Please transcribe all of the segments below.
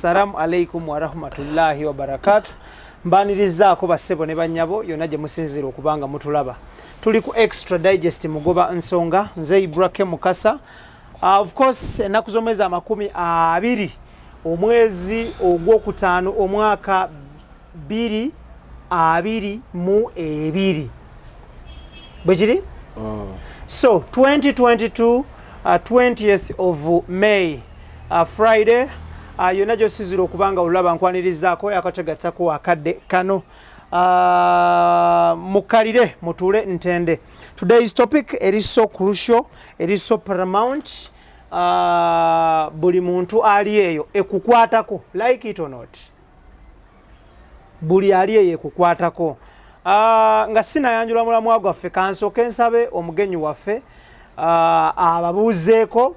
assalamu alaikum wa rahmatullahi wa barakatuh. Mbanirizaako bassebo ne bannyabo yonna gye musinzira okubanga mutulaba. Tuli ku Extra Digest mugoba nsonga nze IBRAH Mukasa. Of course ennaku z'omwezi 20 omwezi ogwokutaano omwaka 2022 bwekiri? So 2022 20th of May Friday yonna gy'osizira okubanga olulaba nkwanirizaako yakategattako akadde kano mukalire mutule ntende. Today's topic is so crucial, it is so paramount. Buli muntu ali eyo ekukwatako, like it or not. Buli ali eyo ekukwatako. Nga sinayanjula mulamwa gwaffe kansooke nsabe omugenyi waffe ababuuzeeko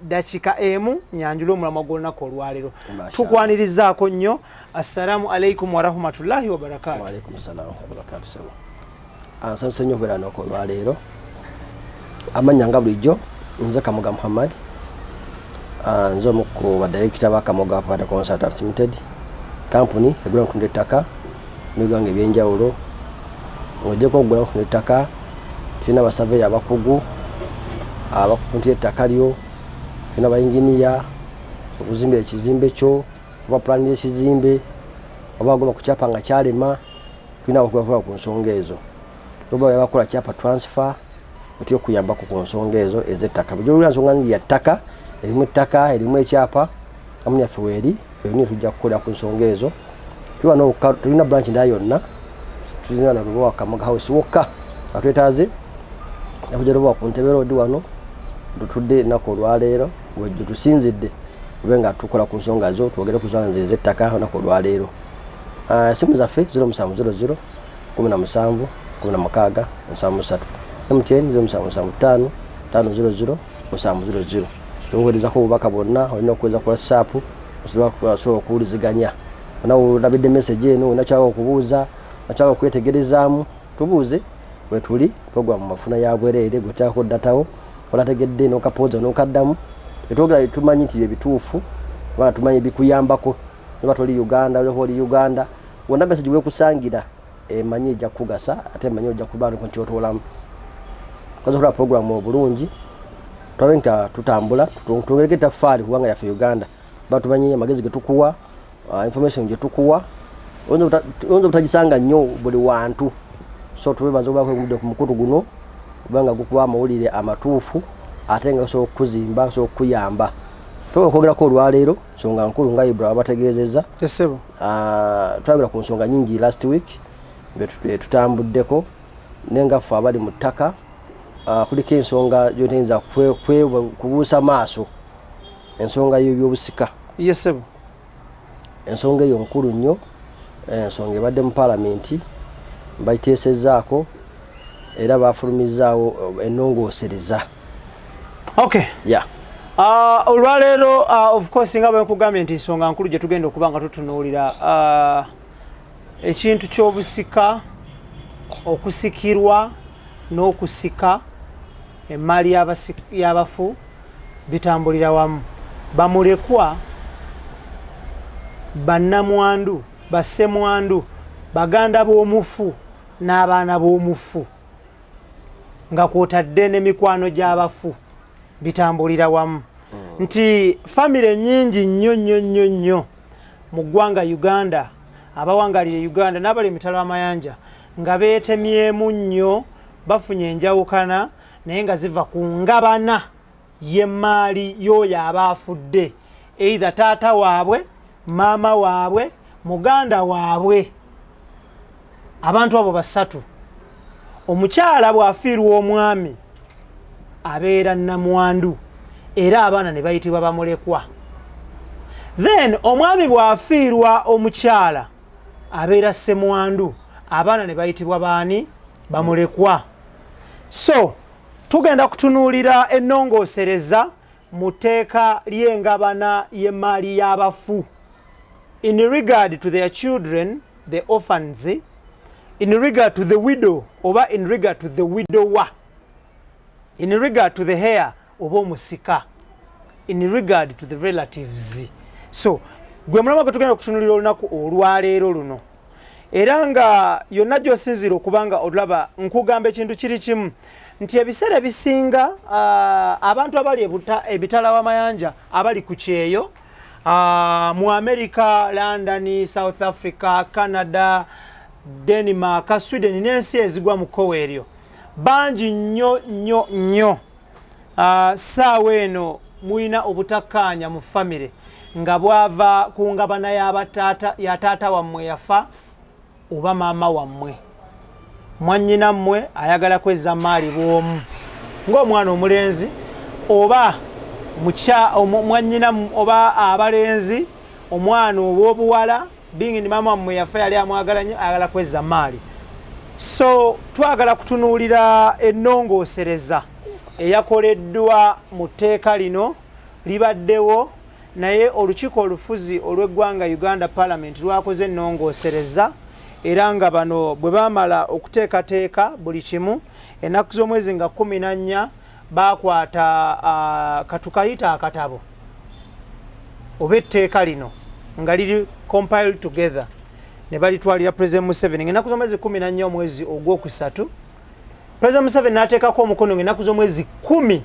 dakika emu nyanjula omulamwa gw'olunaku olwaleero. Tukwanirizaako nnyo. Assalamu alaikum wa rahmatullahi wa barakatuh. Wa alaikum salam wa barakatuh. Nsanyuse nnyo okubeera n'oko olwaleero. Amannya nga bulijjo nze Kamoga Muhammad. Nze omu ku badirekita ba Kamoga Private Consultants Limited company egula okutunda ettaka n'ebiwango ebyenjawulo. Ojjeko okugula okutunda ettaka tulina abasaveya abakugu abakupuntira ettaka lyo, tulina abayinginiya okuzimbira ekizimbe kyo, oba pulani y'ekizimbe, oba agomba kukyapa nga kyalema, tulina abakuba ku nsonga ezo. Oba yabakola kyapa transfer otyo okuyambako ku nsonga ezo ez'ettaka. Bujja nsonga ya ttaka, erimu ettaka, erimu ekyapa, amu yaffe weeri, yonna tujja kukola ku nsonga ezo. Tulina branch ndala yonna, tulina na Lubowa Kamoga House wokka atwetaaze nakujja Lubowa ku Ntebe Road wano tutudde ennaku olwaleero wejje tusinzidde ube nga tukola ku nsonga zo twogere ku nsonga ez'ettaka ennaku olwaleero. Simu zaffe 0700 17 16 73 MTN 0775 500 700. Tuweerezako obubaka bwonna, olina okuweza ku WhatsApp osobola okuwuliziganya. Olabidde message eno onakyagala okubuuza, onakyagala okwetegerezaamu, tubuuze bwe tuli programu mafuna ya bwereere gweteekako datawo olategedde n'okapooza n'okaddamu. Etwogera tumanyi nti ebituufu oba tumanyi bikuyambako oba toli Uganda oba oli Uganda wonna message weekusangira emanyi ejja kugasa ate emanyi ojja kubaako nkyotolamu. Kazokola programu obulungi tulabe nti tutambula twongereko ettaffaali kubanga yaffe Uganda batumanyi amagezi getukuwa information gyetukuwa oyinza obutagisanga nnyo buli wantu. So twebaza obaako ku mukutu guno kubanga gukuba amawulire amatuufu ate nga gasobola okukuzimba gasobola okukuyamba. Twogera olwaleero nsonga nkulu nga IBRAH bategeezezza. Twagera ku nsonga nyingi last week tutambuddeko naye nga ffe abali mu ttaka kuliko ensonga gy'otenyinza kubuusa maaso, ensonga y'ebyobusika. Ensonga eyo nkulu nnyo, ensonga ebadde mu paalamenti bagiteesezzaako era baafulumizaawo ennongoosereza. Okay. Yeah. Olwaleero of course nga bwe nkugambye nti ensonga nkulu gye tugenda okuba nga tutunuulira ekintu ky'obusika, okusikirwa n'okusika emmali y'abafu bitambulira wamu. Bamulekwa, bannamwandu, bassemwandu, baganda b'omufu n'abaana b'omufu nga kwotadde n'emikwano gy'abafu bitambulira wamu. Nti famire nnyingi nnyo mu ggwanga Uganda, abawangalire Uganda n'abali emitalo amayanja nga beetemyemu nnyo bafunye enjawukana naye nga ziva ku ngabana y'emmaali y'oyo aba afudde, either taata waabwe, maama waabwe, muganda waabwe. Abantu abo basatu. Omukyala bw'afiirwa omwami abeera nnamwandu era abaana ne bayitibwa bamulekwa. Then omwami bw'afiirwa omukyala abeera ssemwandu, abaana ne bayitibwa baani? Bamulekwa. So tugenda kutunuulira ennongoosereza mu tteeka ly'engabana y'emmaali y'abafu in regard to their children, the orphans, in regard to the widow oba in regard to the widower, in regard to the heir oba omusika, in regard to the relatives. So gwe mulama gwe tugenda okutunulira olunaku olwaleero luno era nga yonna gy'osinziira okubanga olaba nkugamba ekintu kiri kimu nti ebiseera bisinga abantu abali ebitala w'amayanja abali ku kyeyo mu America, London, South Africa, Canada, Denmark, Sweden n'ensi ezigwa mu kkowa eryo bangi nnyo ssaawa eno mulina obutakkaanya mu famire nga bwava ku ngabana ya taata wammwe yafa oba maama wammwe mwannyina mmwe ayagala kwezza maali bw'omu ng'omwana omulenzi oba mwannyina oba abalenzi omwana obw'obuwala bingi ni maama wammwe yafa yali amwagala nnyo ayagala kwezza maali. So twagala kutunuulira ennongoosereza eyakoleddwa mu tteeka lino libaddewo naye olukiiko olufuzi olw'eggwanga Uganda Parliament lwakoze ennongoosereza era nga bano bwe baamala okuteekateeka buli kimu ennaku z'omwezi nga 14 baakwata katukayita akatabo oba etteeka lino nga liri compiled together ne balitwalira President Museveni ng'ennaku z'omwezi 14 omwezi ogwokusatu President Museveni n'ateekako omukono ng'ennaku z'omwezi 10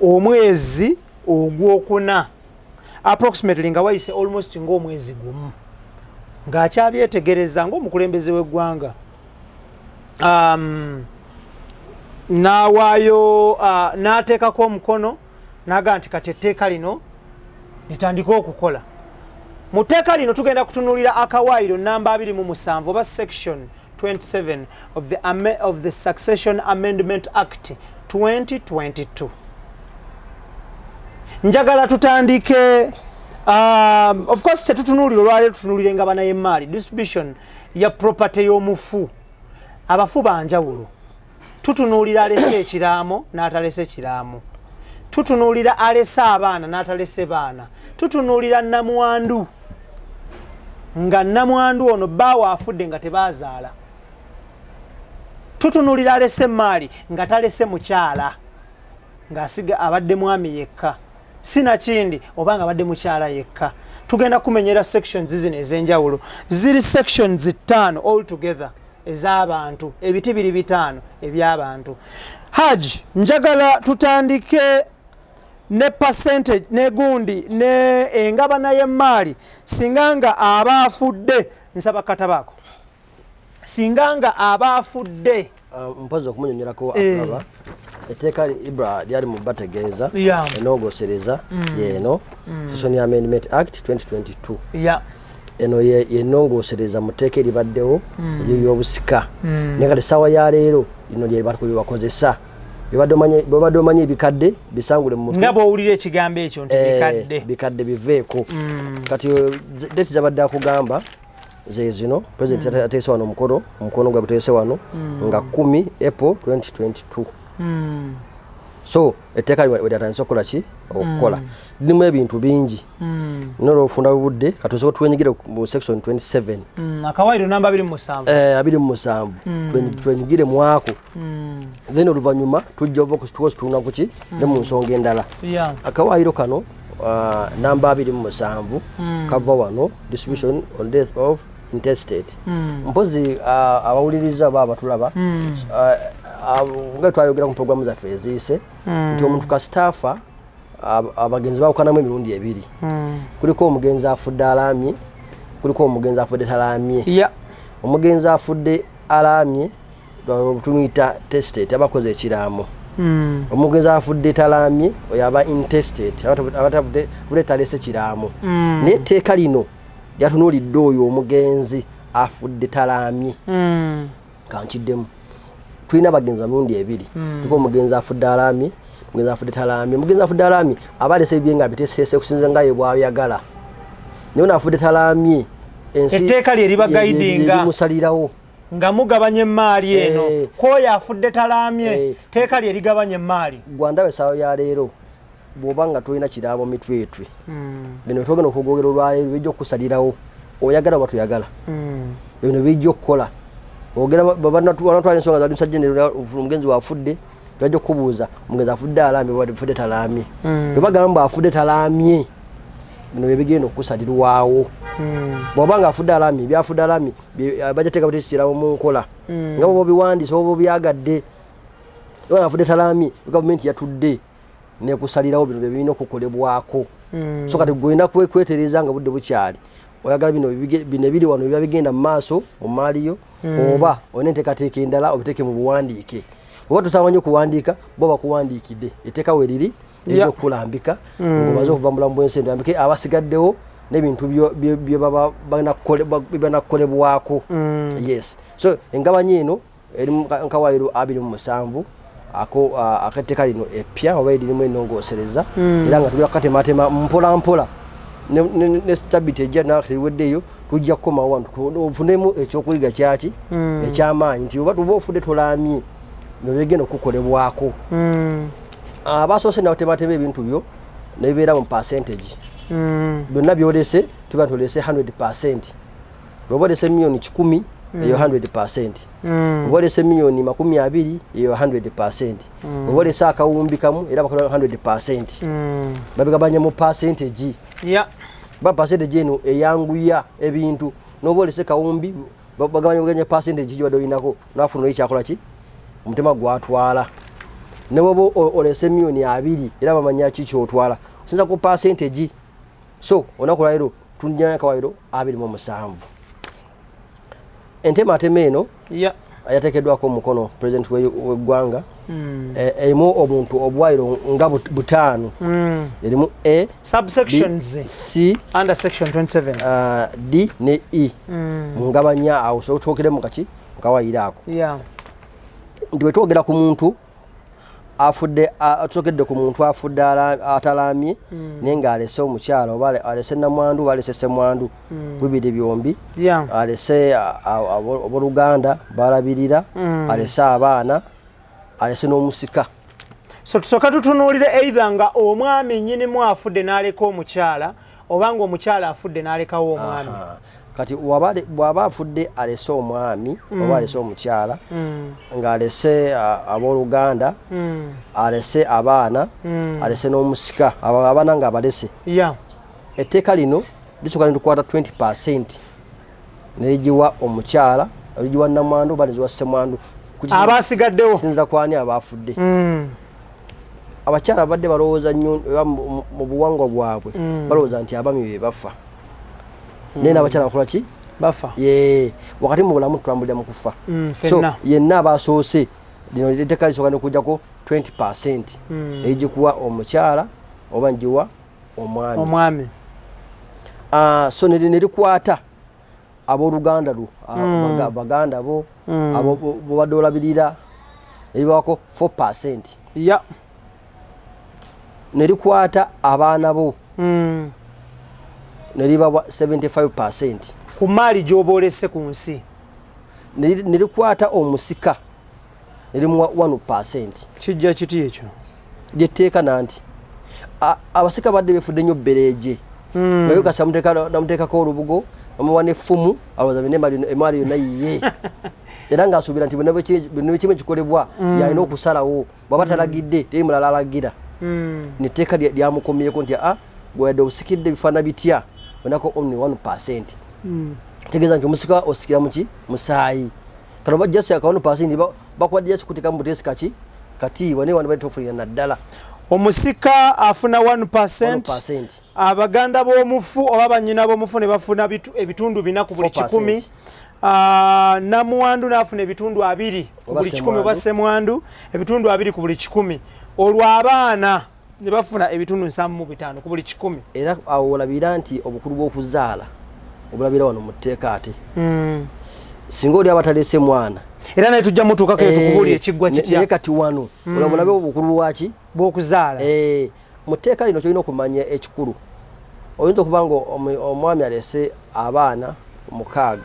omwezi ogwokuna approximately nga wayise almost ng'omwezi gumu ng'akyabyetegereza ng'omukulembeze w'eggwanga n'awaayo n'ateekako omukono n'aga nti kati etteeka lino litandike okukola. Mu tteeka lino tugenda kutunuulira akawaayiro namba 27 oba section 27 of the Succession Amendment Act 2022. Njagala tutandike of course tetutunuulira olwaleero tutunuulire engabana y'emmaali distribution ya property y'omufu abafu banjawulo tutunuulira alese ekiraamo n'atalese ekiraamo tutunuulira alese abaana n'atalese baana tutunuulira namwandu nga namwandu ono baawa afudde nga tebaazaala tutunuulira alese emmaali nga talese mukyala ng'asiga abadde mwami yekka sinakindi oba nga abadde mukyala yekka. Tugenda kumenyera sections zino ez'enjawulo ziri sections 5 all together ez'abantu ebiti biri 5 eby'abantu. Haji njagala tutandike ne percentage ne gundi ne engabana y'emmaali singanga abaafudde nsaba katabako singanga abaafudde mpaza okumunyonyerako akaba etteeka IBRAH lyali mu bategeeza ennongoosereza yeeno Succession Amendment Act 2022 eno yennongoosereza mu tteeka eribaddewo ery'obyobusika naye kati essaawa ya leero lino lye bakozesa bwebadde omanya ebikadde bisangule mu mutwe nga bw'owulira ekigambo ekyo nti bikadde biveeko kati deeti zabadde akugamba ze zino president ateese wano omukono gwa guteese wano nga 10 April 2022 so etteeka lyatandise okukola ki okukola lirimu ebintu bingi nolofunda budde katusobola twenyigire mu section 27 akawaayiro namba 27 twenyigire mwako then oluvannyuma tujja oba kutuuna kuki ne mu nsonga endala akawaayiro kano namba 27 kava wano distribution on death of intestate mpozi abawuliriza baba batulaba nga twayogera ku programu zaffe eziise nti omuntu kasitaafa abagenzi bawukanamu emirundi ebiri kuliko omugenzi afudde alaamye kuliko omugenzi afudde talaamye omugenzi afudde alaamye tumuyita testate abakoze ekiraamo omugenzi afudde talaamye oyo aba intestate abatavudde talese kiraamo naye etteeka lino lyatunuulidde oyo omugenzi afudde talaamye kankiddemu tulina abagenzi emirundi ebiri tuko omugenzi afudde alaamye omugenzi afudde talaamye omugenzi afudde alaamye aba alese ebye nga biteesese okusinza nga ye bw'ayagala naye afudde talaamye etteeka lye liba guidinga limusalirawo nga mugabanya emmaali eno kwoyo afudde talaamye etteeka lye ligabanya emmaali gwandawe essaawa ya leero bw'oba nga tulina kiraamo mitwetwe bino twogenda okugogera olwaleero bijja okusalirawo oyagala oba tuyagala bino bijja okukola wanatwala ensonga za musajja omugenzi wafudde bajja okubuuza omugenzi afudde alaamye afudde talaamye bwe bagamba afudde talaamye bino bigenda okusalirwawo bw'obanga afudde alami byafudde alami bajateeka butekikirawo mu nkola nga bo biwandiise obo byagadde bwana afudde talami gavumenti yatudde nekusalirawo bino birina okukolebwako so kati gwenda kwetereza nga budde bukyali oyagala bino biri wano biba bigenda mu maaso omaaliyo oba olina enteekateeka endala obiteeke mu buwandiike oba tutamanyi okuwandiika bo bakuwandiikidde etteeka we liri lirina okukulambika ng'omaze okuva mu bulamu bw'ensi endambike abasigaddewo n'ebintu bye banakukolebwako yes so engabanya eno eri mu nkawayiro 27 akatteeka lino epya oba eririmu ennongoosereza era nga tubira kukatematema mpola mpola ne stability ejja nakatiweddeyo tujja kukomawo wantu ofunemu ekyokuyiga kyaki ekyamaanyi nti oba tuba ofudde tulaamye nobigenda okukolebwako abasoose nabatematema ebintu byo nebibeera mu percentage byonna byolese tuba tulese 100%. Bw'oba olese millioni 10 eyo 100%. Bw'oba olese millioni 20 eyo 100%. Bw'oba olese akawumbi kamu era bakola 100%. Babigabanya mu percentage. Ba percentage eno eyanguya ebintu. N'oba olese kawumbi bagabanya percentage gye badoyinako nafuna ekyakola ki omutima gwatwala. Ne bw'oba olese millioni 2 era bamanya ki kyotwala. Sinza ku percentage. So onakola lero tunjana kawayiro 27. Entematema eno ayateekeddwako omukono president w'eggwanga erimu omuntu obwayiro nga butaano erimu A subsections C under section 27 D ne E ngabanya awo so twokere mu kaki kawayiro ako ndi bwetwogera ku muntu afudde atokedde ku muntu afudde atalamye nenga alese omukyala oba alese namwandu alese semwandu bibiri byombi alese oboluganda balabirira alese abaana alese n'omusika so tusoka tutunuulire either nga omwami nnyini mu afudde n'aleka omukyala obanga omukyala afudde n'alekawo omwami kati bw'aba afudde alese omwami oba alese omukyala ng'alese abooluganda alese abaana alese n'omusika abaana ng'abalese etteeka lino lisooka nitukwata 20% nerigiwa omukyala erigiwa namwandu oba nerigiwa ssemwandu abasigaddewo sinza kwani abafudde abakyala badde balowooza nnyo mu buwangwa bwabwe balowooza nti abami be bafa nena abakyala bakola ki bafa wakati mu bulamu tutambulira mu kufa so yenna abasoose lino etteeka lisooka nokujjako 20% erigikuwa omukyala oba ngiwa omwami so nerikwata abooluganda lwo baganda bo bobadde olabirira eribawako 4%. Nerikwata abaana bo neribawa 75% ku maali gy'oba olese ku nsi. Nerikwata omusika nerimuwa 1%. Kijja kiti ekyo lyetteeka nanti abasika badde befudde nnyo bbereeje naye kasa namuteekako olubugo bamuwa n'effumu alowooza emaali yonna yiye era ng'asuubira nti bino ekimu ekikolebwa yalina okusalawo bw'aba talagidde teri mulala alagira netteeka lyamukomyeko nti bweyadde obusikidde bifaana bitya onako only 1%. Tegeeza nti omusika osikira muki musaayi kano bajjasi aka 1% bakwadde jasi kuteeka mu buteesi kaki katiibwa naye wano bali tofulira naddala. Omusika afuna 1%. Abaganda b'omufu oba bannyina b'omufu ne bafuna ebitundu 4 ku buli 100. Namuwandu n'afuna ebitundu 2 ku buli 100 oba ssemwandu ebitundu 2 ku buli 100. Olwo abaana ne bafuna ebitundu 75 ku buli 100. Era awo olabira nti obukulu bw'okuzaala obulabira wano mu tteeka ate. Singa oli abatalese mwana era naye tujja mutuukako tukubulira ekiggwa kitya. Naye kati wano olabulabe obukulu bwaki bw'okuzaala. Mu tteeka lino kyolina okumanya ekikulu. Oyinza okuba nga omwami alese abaana 6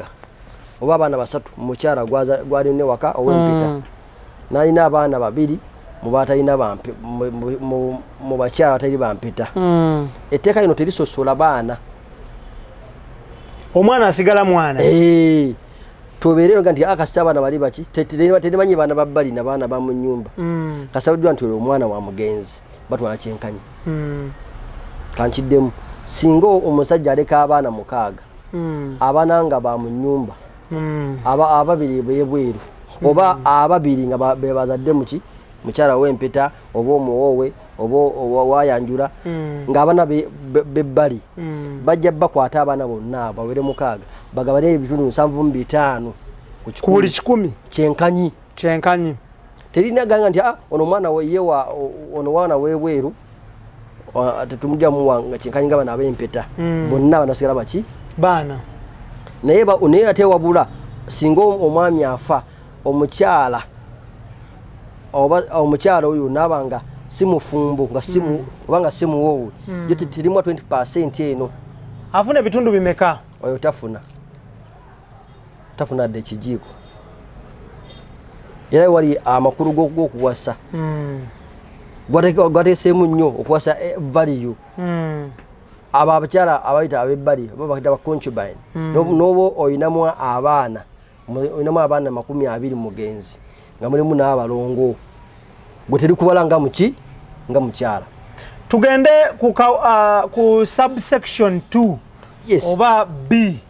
oba abaana 3 mukyala gwalina waka ow'empita n'alina abaana 2 mu bakyala batali bampita. Etteeka lino terisosola baana. Omwana asigala mwana. Tubeerero nti akasita abaana bali baki terimanyi baana babbali na baana ba mu nnyumba. Kasabiddwa nti olwo omwana wa mugenzi batwala kyenkanyi. Kankiddemu singa omusajja aleka abaana mukaaga abaana nga ba mu nnyumba ababiri bebweru oba ababiri nga bebazadde muki mukyala w'empeta oba omuwoowe oba wayanjula ng'abaana bebbali bajja bakwata abaana bonna bawere mukaaga bagabane ebitundu 7.5 ku buli 10 kyenkanyi terina ganga nti ono mwana ono wana webweru tetumujja muwanga kyenkanyi nga bana ab'empeta bonna banasigala baki baana naye ate wabula singa omwami afa omukyala oyo nabanga simufumbo nga obanga simuwoowe yo terimu 20% eno afuna ebitundu bimeka oyo tafuna dde ekijiiko era wali amakulu g'okuwasa gwateeseemu nnyo okuwasa value abo abakyala abayita abebbali bakita ba concubine n'oba oyinamu abaana 20 mugenzi nga mulimu n'abalongo gwe teri kubala nga mukyala. Tugende ku subsection 2 oba B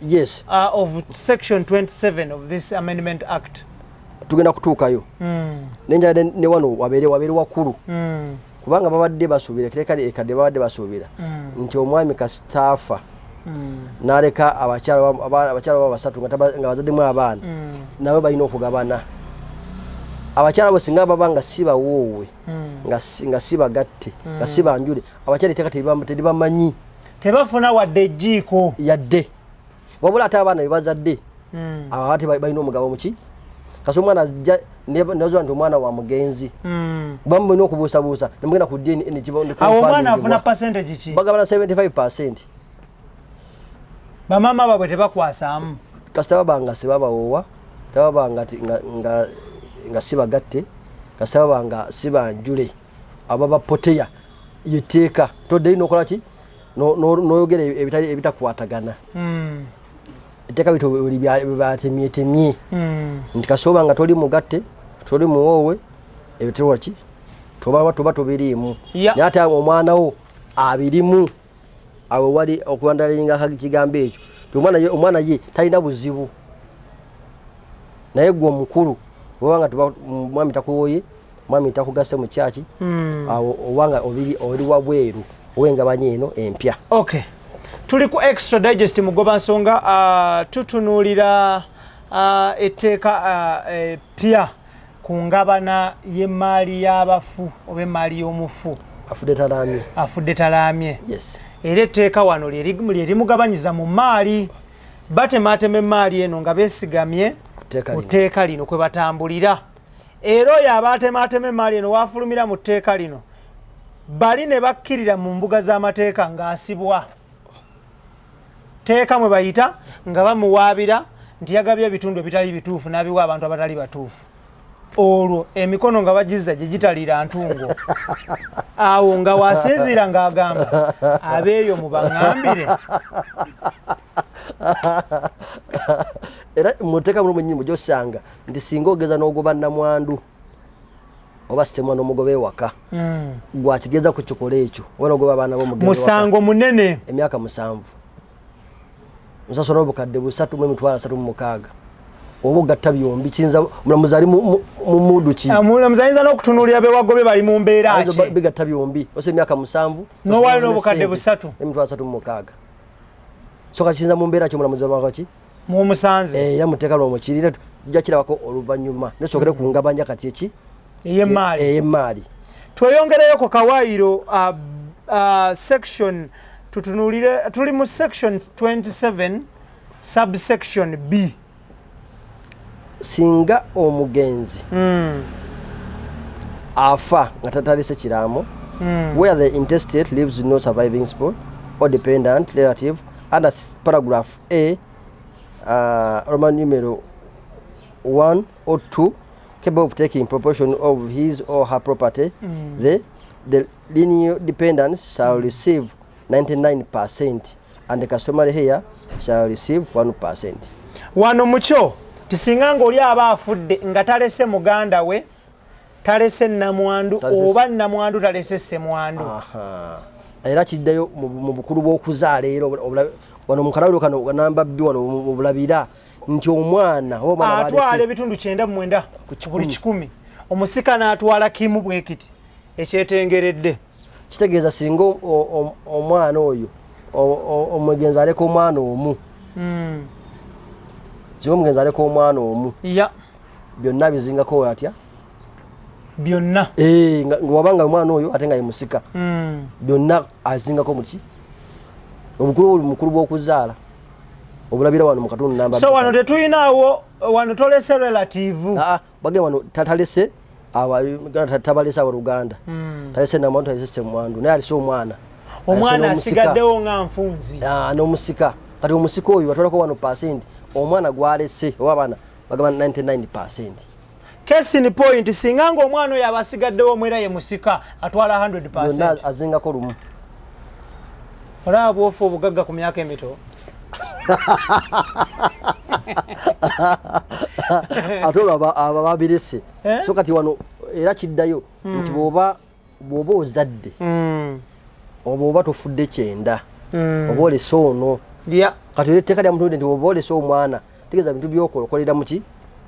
of section 27 of this Amendment Act. Tugenda kutuukayo nenja ne wano wabere wakulu kubanga babadde basuubira kirekale ekadde babadde basuubira nti omwami kasitafa n'aleka abakyala basatu nga bazaddemu abaana nabo balina okugabana. Abakyala bose nga babanga sibawoowe nga sibagatte nga sibanjule abakyala iteka teribamanyi tebafuna wadde ejjiiko yadde wabula ate abaana bebazadde ate balina omugabo muki kasi omwana ajja nazola nti omwana wa mugenzi bamulina okubuusabuusa nemugenda ku dini awo omwana afuna percentage ki bagabana 75%. Bamama babwe tebakwasaamu kasita babanga sibabawoowa tababanga nga sibagatte kasita babanga sibanjule ababapoteya yetteeka todde inokola ki noyogera ebitakwatagana etteeka byatemyetemye nti kasoba nga toli mugatte toli muwoowe ebitewa ki toba tobiriimu naye ate omwana wo abirimu awo wali okubandalinga kigambo ekyo omwana ye talina buzibu naye gwe omukulu obanga mwami takuwoye mwami takugase mu kyaki awo obanga oli wabweru owengabanya eno empya. Okay, tuli ku extra digest mugoba nsonga tutunuulira etteeka pya ku ngabana y'emmaali y'abafu oba emmaali y'omufu afudde talaamye. Era etteeka wano lyerimugabanyiza mu maali batematema emmaali eno nga beesigamye ku tteeka lino kwe batambulira. Era oyo abatematema emmaali eno wafulumira mu tteeka lino bali ne bakkirira mu mbuga z'amateeka ng'asibwa tteeka mwe bayita nga bamuwaabira nti yagabye ebitundu ebitali bituufu n'abiwa abantu abatali batuufu. Olwo emikono nga bagizza gye gitalira ntungo awo nga wasinziira ng'agamba abeeyo mu baŋŋambire. Era muteeka mulimu nnyimbo gy'osanga nti singa ogeza n'ogoba nnamwandu oba sitemwa n'omugoba ewaka gwakigeza ku kikola ekyo oba n'ogoba abaana b'omugenzi musango munene emyaka 7 musasula obukadde 3,336 oba ogatta byombi kiyinza mulamuzi ali mu mudu ki mulamuzi ayinza n'okutunuulira bewagobe bali mu mbeera ki bigatta byombi ose emyaka 7 n'owali n'obukadde 3,336 so kiyinza mu mbeera ki mulamuzi wamaki mumusanze era muteeka lwomukirire tujja kirabako oluvannyuma nesokere ku ngabanja kati eki ey'emmaali. Tweyongereyo ku kawaayiro section tutunuulire tuli mu section 27 subsection B. Singa omugenzi afa nga tatalise kiraamo where the intestate leaves no surviving spouse or dependent relative under paragraph A Roman numero 1 or 2 capable of taking proportion of his or her property, the lineal dependents shall receive 99% and the customary heir shall receive 1%. Wano mucho tisinga ng'oli aba afudde nga talese muganda we talese namwandu oba namwandu talese semwandu era kiddayo mu bukulu bw'okuzaala era wano mu kalawiro kano namba B wano obulabira nti omwana atwala ebitundu 9 buli 100 omusika n'atwala kimu bwekiti ekyetengeredde kitegeeza singa omwana oyo omugenzi aleka omwana omu singa omugenzi aleka omwana omu byonna bizingako atya byonna ngawabanga omwana oyo ate nga ye musika byonna azingako muki obukulu bw'okuzaala obulabira wano mu katundu namba so wano tetuyinaawo wano tolese relative bage wano tatalese tabalese abaluganda talese namantu talese semwandu naye alise omwana asigaddewo nga nfunzi n'omusika kati omusika oyo batwalako 1% omwana gwalese oba abaana bagamba 99%. Case in point singa nga omwana oyo abasigaddewo omwera ye musika atwala 100%. Azingako lumu. Olaba bwofu obugagga ku myaka emito. Atola ababirese. So kati wano era kiddayo nti bwoba ozadde. Oba oba tofudde kyenda. Oba olese ono. Kati etteeka lya muntu nti oba olese omwana tegeeza bintu by'okolera muki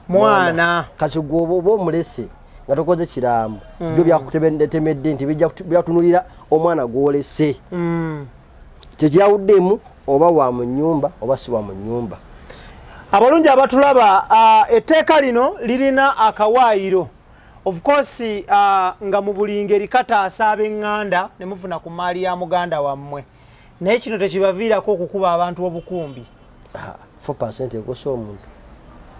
mwana kati gwoba omulese nga tokoze kiraamu byo byakutemedde nti byatunulira omwana gwolese tekyawuddemu oba wa mu nnyumba oba si wa mu nnyumba. Abalungi abatulaba etteeka lino lirina akawaayiro of course nga mu buli ngeri kataasa ab'eŋŋanda ne mufuna ku maali ya muganda wammwe naye kino tekibaviirako okukuba abantu obukumbi 4% ekosa omuntu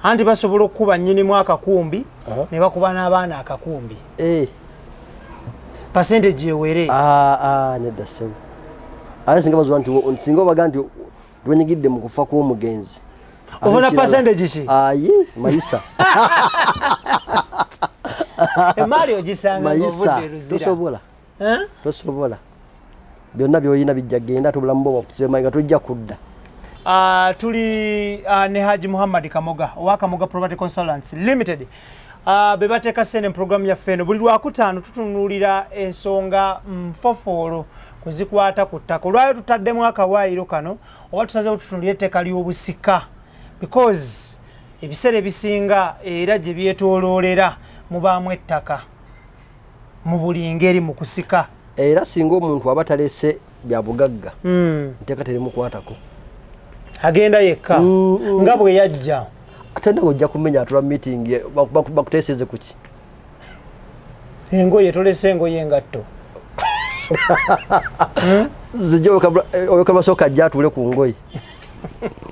anti basobola okukuba nnyinimu akakumbi ne bakuba n'abaana akakumbi percentage ewere nedda ssebo ate singa bazuba nti singa obaga nti twenyigidde mu kufa kw'omugenzi ofuna percentage ki mayisa emaali ogisanga ng'ovudde luzira tosobola byonna by'olina bijja genda ate obulamu bwo bwakusibe tojja kudda. Tuli ne Haji Muhammad Kamoga owa Kamoga Property Consultants Limited be bateeka sene program ya ffeno buli lwakutaano tutunulira ensonga mfofoolo kuzikwata ku ttaka olwayo tutaddemu akawaayiro kano oba tusazeewo tutunulire etteeka ly'obusika because ebiseera ebisinga era gye byetooloolera mubaamu ettaka mu buli ngeri mu kusika era singa omuntu aba talese bya bugagga etteeka terimukwatako agenda yekka nga bwe yajja ate nagwe ojja kumenya atula meeting bakuteeseze kuki engoye tolese engoye engatto zijja oyokabasooka ajja atuule ku ngoye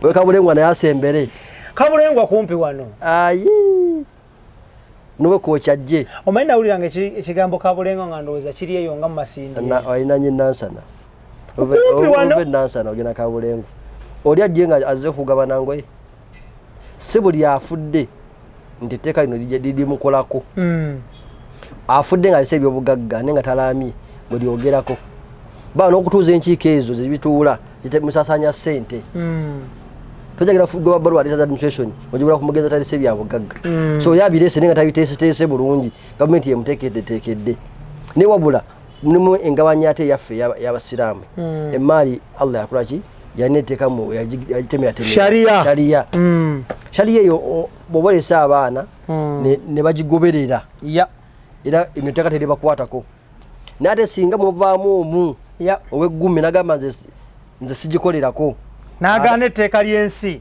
oyokabulengwa naye asembere kabulengwa kumpi wano nowe kokyajje omanyi nawuliranga ekigambo kabulengwa nga ndowooza kiri eyo nga mu masindi alina nye nansana ove nansana ogenda kabulengwa oli ajje nga azze kugabana ngoye si buli afudde nti etteeka lino limukolako afudde nga alese ebyobugagga naye nga talaamye bwe lyogerako baa n'okutuuza enkiiko ezo zebituula musasanya ssente tojagira gwa balwalisa administration ojibula kumugenza talese byabugagga so oyo abirese naye nga tabiteeseteese bulungi gavumenti yemuteekeddeteekedde naye wabula mulimu engabanya ate yaffe y'abasiraamu emaali Allah yakolaki yalina etteeka yagitemeratemera shariya eyo bw'oba olese abaana ne bagigoberera era eno etteeka teribakwatako naye ate singa muvaamu omu ow'eggumi nagamba nze sigikolerako n'agaana etteeka ly'ensi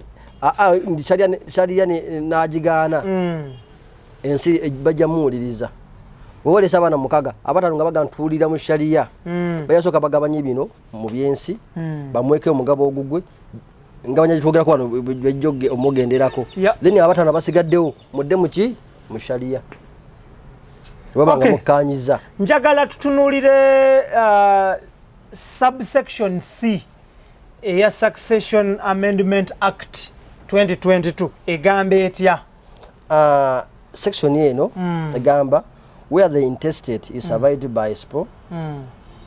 shariya n'agigaana ensi bajja muwuliriza bw'oba olese abaana mukaga abataano nga baga ntuwulira mu shariya bayasooka bagabanye bino mu byensi bamweke omugabo ogugwe ngabanya gitwogerako wano bejjo omugenderako then abataano abasigaddewo mudde muki mu shariya babanga mukkanyiza. Njagala tutunulire subsection C eya Succession Amendment Act 2022 egamba etya? Section eno egamba where the intestate is survived by spouse,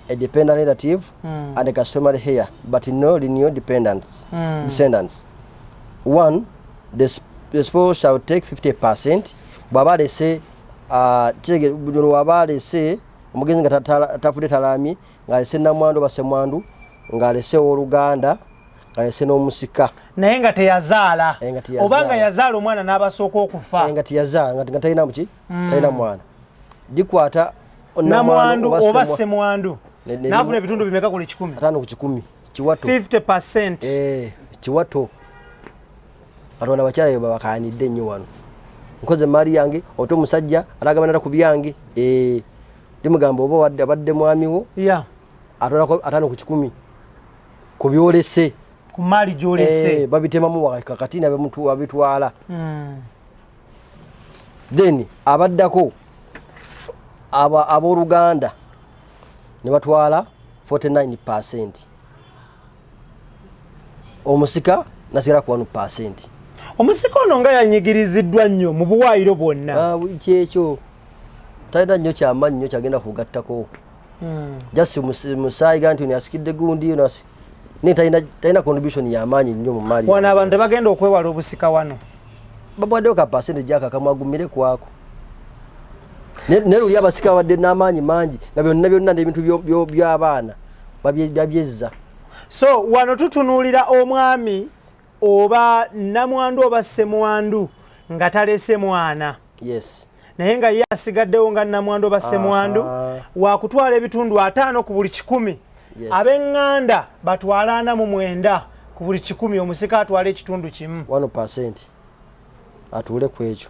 a dependent relative, and a customary heir, but no lineal descendants. 1. The spouse shall take 50%. Baba they say, waba they say omugenzi nga tafudde talami ng'alese namwandu basemwandu ng'alese oluganda ng'alese n'omusika naye nga teyazaala obanga yazaala omwana n'abasooka okufa nga teyazaala nga talina muki talina mwana gikwata namwandu oba semwandu n'afuna ebitundu bimeka ku 100 5 ku 100 kiwato 50%. Kiwato abaana abakyala yo babakanidde nnyo wano nkoze maali yange oto musajja alagabanira ku byange ndimugamba oba wadde abadde mwamiwo atolako 5 ku 100 ku byolese ku maali gyolese babitemamu wakati nabe muntu abitwala then abaddako abooluganda ne batwala 49%. Omusika nasigala ku 1%. Omusika ono nga yanyigiriziddwa nnyo mu buwaayiro bwonna. Kyekyo talina nnyo kyamaanyi nnyo kyagenda kugattako. Just musaayi ganti yasikidde gundi ne talina contribution y'amaanyi nnyo mu maali. Wano abantu bagenda okwewala obusika wano. Babaddewo ka percentage akamu agumire kwako. Ne luli abasika badde n'amaanyi mangi nga byonna n'ebintu by'abaana babyezza. So wano tutunuulira omwami oba namwandu oba semwandu nga talese mwana. Yes. Naye nga ye asigaddewo nga namwandu oba semwandu wakutwala ebitundu 5 ku buli 100. Yes. Ab'eŋŋanda batwala 49 ku buli 100 omusika atwala ekitundu kimu. 1% atuule ku ekyo.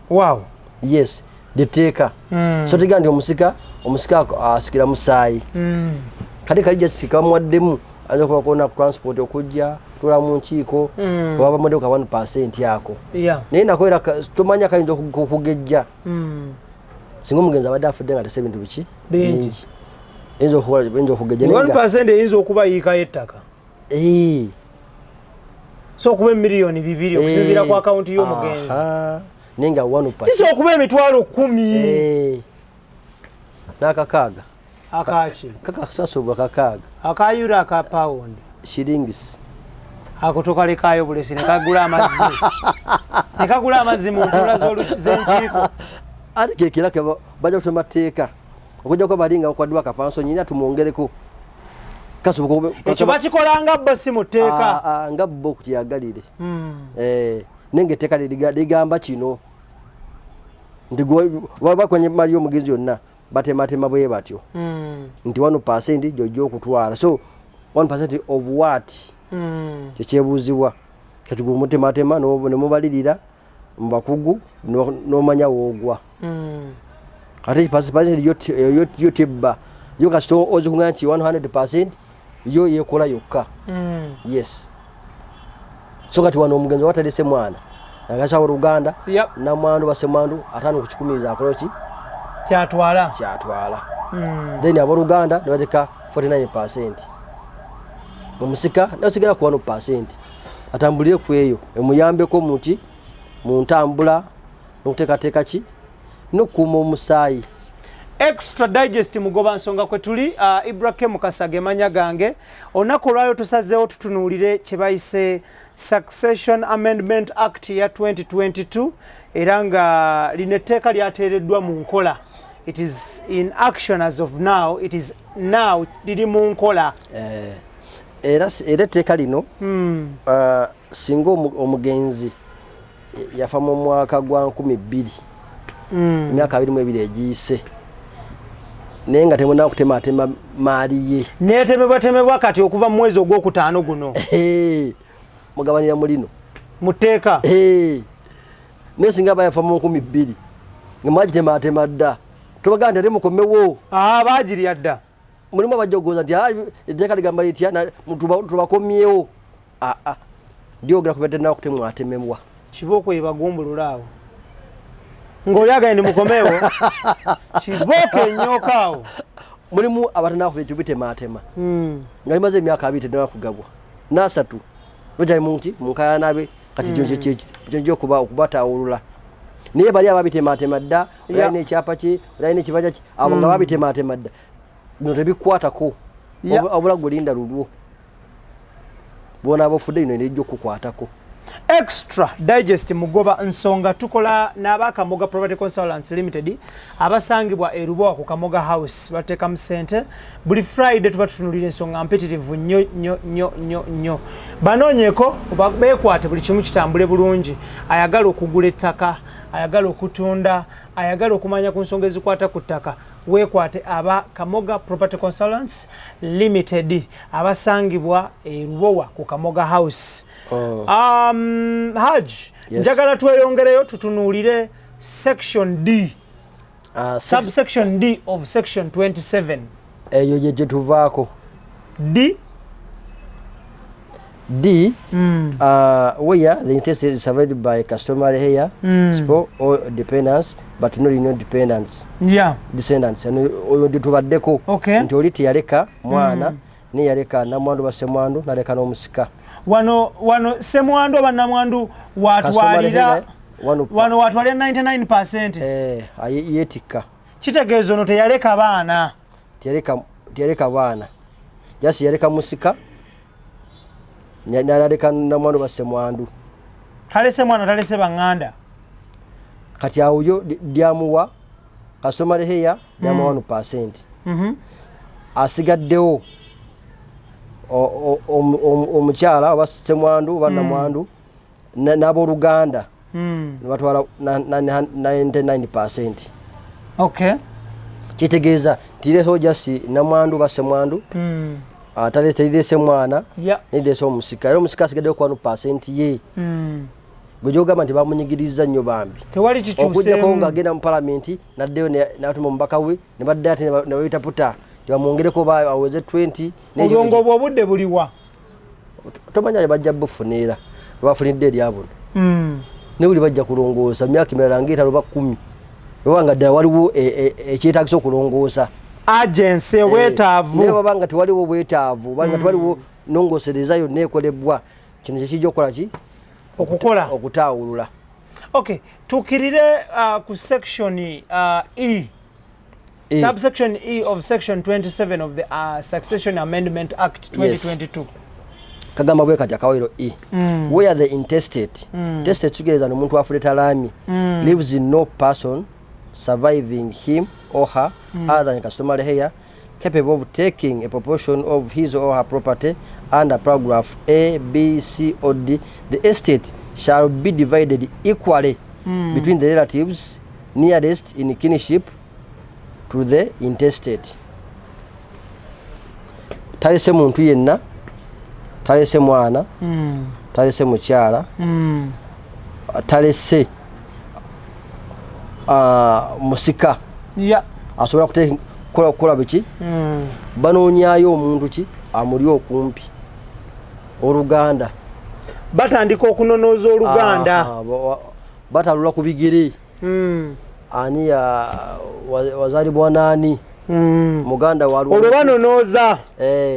Wow. Yes, the tteeka. So tiga ndi omusika asikira musaayi. Kati kajja sika mwaddemu aza kuba kona transport okujja tula mu nkiiko baba modoka 1% yako. Naye nakoera tomanya kayinza okugejja. Singa omugenzi abadde afudde nga tese bintu biki bingi. Enzo okugejja 1% eyinza okuba yiika y'ettaka. So okuba miliyoni 2 okusinziira ku akaunti y'omugenzi. Nenga 1%. Tiso okuba emitwalo 10. Nakakaaga. Akachi. Kakasasobwa kakaaga. Akayura ka pound. Shillings. Akotoka lekayo bulesi nekagula amazzi. Nekagula amazzi mu ntula z'enkiiko. Ate kekira ke bajja kusoma tteeka. Okujja ko balinga okwadwa kafanso nyina tumwongereko. Kasoboka ekyo bakikolanga bbo si mu tteeka. Nga bbo kutiyagalire. Nenge tteeka ligamba kino. Baba kwenye mali y'omugenzi yonna batematema bwe batyo. Nti 1% jojjo okutwala. So 1% of what? Kyekyebuuzibwa. Kati gwe mutematema ne mubalirira mu bakugu n'omanya woogwa. Kati percentage yo tebba. Yo kasito ozikunga nti 100% yo yekola yokka. Yes. So kati wano omugenzi watalese mwana. Nagacha Uganda namwandu basemwandu 5 ku 10 akolochi kyatwala. Then abo Uganda nabadeka 49%. Omusika nasigala ku 1%. Atambulire ku eyo emuyambeko muki mu ntambula n'okuteekateeka ki n'okuuma omusaayi. Extra digest mugoba nsonga kwe tuli IBRAH Mukasage manya gange onako lwayo tusazeewo tutunuulire kye bayise Succession Amendment Act ya 2022 era nga linetteeka lyateereddwa mu nkola. It is in action as of now. It is now liri mu nkola. Era etteeka lino singa omugenzi yafa mu mwaka gwa 2000 emyaka 22 egiyise nenga temuna kutematema maali ye netemebwa kati okuva mu mwezi ogw'okutaano guno mugabanira mulino muteeka nesinga bayafa mu 2000 nga mwagitematema dda tubaganda ate mukomewo baagirya dda mulimu abajjogoza nti etteeka ligamba litya tubakomyewo lyogera kubadde nawe kutemwatemebwa kibooko yebagumbulula awo ng'olyagaye ni mukomewo kibooko ennyoka awo mulimu abatanaku bintu bitematema nga limaze emyaka 2 tenakugabwa n3 lojali munti munkayanabe kati kyo okubatawulula naye bali ababitematema dda olina ekyapa ki olina ekibaja ki abo nga babitematema dda bino tebikwatako obulago linda lulwo bona abafudde bino nejja okukwatako extra digest mugoba nsonga tukola n'abakamoga Property Consultants Limited abasangibwa erubowa ku Kamoga House bateka mu sente buli Friday tuba tutunulira ensonga mpitirivu nnyo banoonyeko beekwate buli kimu kitambule bulungi ayagala okugula ettaka ayagala okutunda ayagala okumanya ku nsonga ezikwata ku ttaka weekwate aba Kamoga Property Consultants Limited abasangibwa erubowa ku Kamoga House. Haj, njagala tweyongereyo tutunuulire section D. Subsection D of section 27. Eyo gye tuvaako. D. Where the intestate is surveyed by customary hair, spore or dependents, but not in dependents. Yeah. Descendants. And oyo tubaddeko. Okay. Nti oli teyaleka mwana ne yaleka namwandu basemwandu naleka n'omusika. Wano semwandu oba namwandu watwalira wano watwalira 99%. Yetika. Kitegeeza ono teyaleka baana. Teyaleka baana. Jasi yaleka musika. Naleka namwandu basemwandu. Talese mwana talese banganda. Kati awo dyamuwa customary hair dyamuwa 1%. Asigaddewo omukyala oba semwandu oba namwandu n'abooluganda batwala 99%. Okay. Kitegeeza tireso jasi namwandu basemwandu talese mwana nidese omusika era omusika asigaddewo ku 1% ye. Gujogamba nti bamunyigiriza nnyo bambi. Tewali kikyuseemu. Okujjako ng'agenda mu palamenti n'addeyo n'atuma omubaka we ne badde ate ne bayita puta tebamwongereko aweze 20. Obwongo obudde buliwa? Tomanya bajja bufunira bafunidde eryabona. Ne buli bajja kulongoosa myaka emirala ng'etaano oba 10 obanga ddala waliwo ekyetaagisa okulongoosa. Agency obwetaavu. Ne babanga tewaliwo obwetaavu obanga tewaliwo nongoosereza yonna ekolebwa kino kyekijja okukola ki? Okutaawulula. Okay, tukirire ku section E. Subsection E of section 27 of the Succession Amendment Act 2022. Kagamba bwe kati akawero E. Where the intestate kitegeeza n'omuntu afudde talami lives in no person surviving him or her other than customary hair capable of taking a proportion of his or her property under paragraph A, B, C or D, the estate shall be divided equally between the relatives nearest in kinship to the intestate. Talese muntu yenna, talese mwana, talese mukyala, talese musika. Yeah. Asobola kukola biki? Banoonyaayo omuntu ki amuli okumpi. Oluganda. Batandika okunonooza Oluganda. Batalula ku bigere. Ani wazalibwa nani? Muganda waluwa. Olwo banonooza.